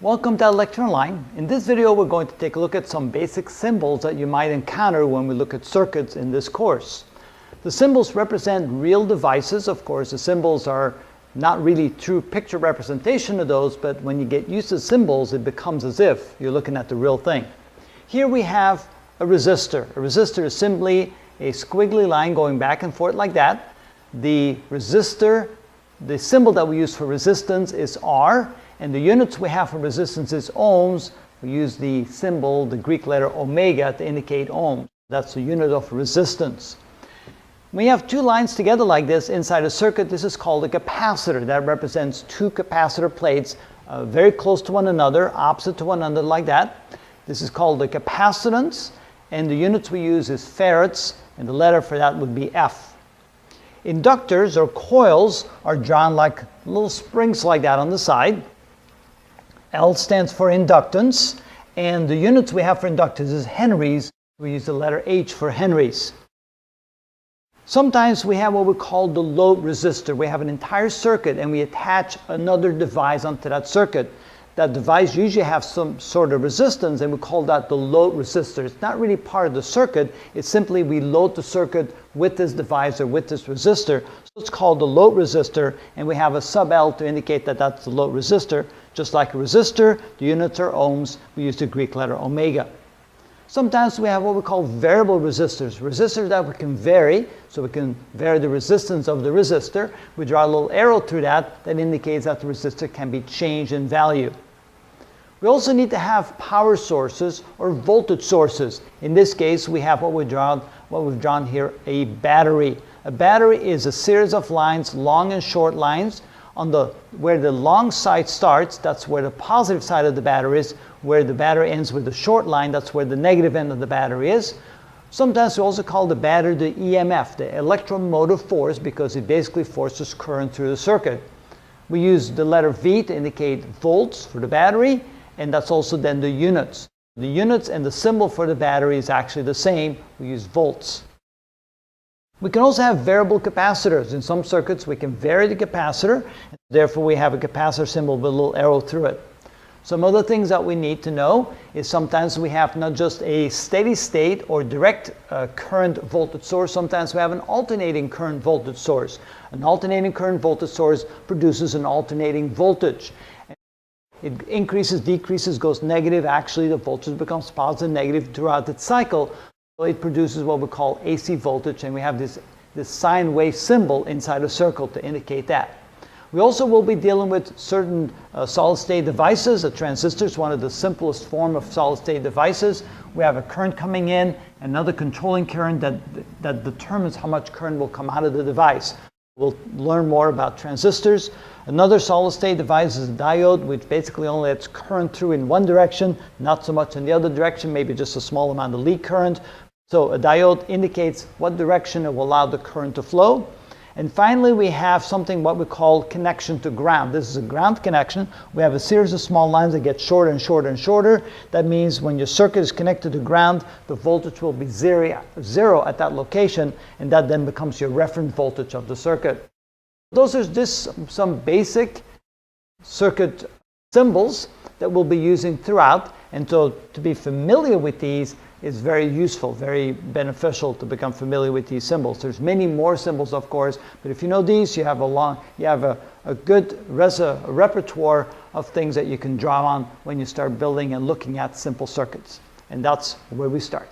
Welcome to electron In this video, we're going to take a look at some basic symbols that you might encounter when we look at circuits in this course. The symbols represent real devices. Of course, the symbols are not really true picture representation of those, but when you get used to symbols, it becomes as if you're looking at the real thing. Here we have a resistor. A resistor is simply a squiggly line going back and forth like that. The resistor, the symbol that we use for resistance is R, and the units we have for resistance is ohms. We use the symbol, the Greek letter omega, to indicate ohms. That's the unit of resistance. When you have two lines together like this inside a circuit, this is called a capacitor. That represents two capacitor plates very close to one another, opposite to one another like that. This is called the capacitance, and the units we use is farads, and the letter for that would be F. Inductors or coils are drawn like little springs like that on the side. L stands for inductance, and the units we have for inductors is henries. We use the letter H for henries. Sometimes we have what we call the load resistor. We have an entire circuit and we attach another device onto that circuit. That device usually has some sort of resistance, and we call that the load resistor. It's not really part of the circuit. It's simply we load the circuit with this device or with this resistor. So it's called the load resistor, and we have a sub L to indicate that that's the load resistor. Just like a resistor, the units are ohms. We use the Greek letter omega. Sometimes we have what we call variable resistors. Resistors that we can vary, so we can vary the resistance of the resistor. We draw a little arrow through that indicates that the resistor can be changed in value. We also need to have power sources or voltage sources. In this case, we have what we've drawn here, a battery. A battery is a series of lines, long and short lines. Where the long side starts, that's where the positive side of the battery is. Where the battery ends with the short line, that's where the negative end of the battery is. Sometimes we also call the battery the EMF, the electromotive force, because it basically forces current through the circuit. We use the letter V to indicate volts for the battery, and that's also then the units. The units and the symbol for the battery is actually the same. We use volts. We can also have variable capacitors. In some circuits, we can vary the capacitor, and therefore we have a capacitor symbol with a little arrow through it. Some other things that we need to know is sometimes we have not just a steady state or direct current voltage source. Sometimes we have an alternating current voltage source. An alternating current voltage source produces an alternating voltage. It increases, decreases, goes negative. Actually, the voltage becomes positive, negative throughout its cycle. So it produces what we call AC voltage, and we have this sine wave symbol inside a circle to indicate that. We also will be dealing with certain solid-state devices. A transistor is one of the simplest form of solid-state devices. We have a current coming in, another controlling current that determines how much current will come out of the device. We'll learn more about transistors. Another solid-state device is a diode, which basically only lets current through in one direction, not so much in the other direction, maybe just a small amount of lead current. So a diode indicates what direction it will allow the current to flow. And finally, we have something what we call connection to ground. This is a ground connection. We have a series of small lines that get shorter and shorter and shorter. That means when your circuit is connected to ground, the voltage will be zero at that location, and that then becomes your reference voltage of the circuit. Those are just some basic circuit symbols that we'll be using throughout. And so to be familiar with these is very useful, very beneficial to become familiar with these symbols. There's many more symbols, of course, but if you know these, you have a good repertoire of things that you can draw on when you start building and looking at simple circuits. And that's where we start.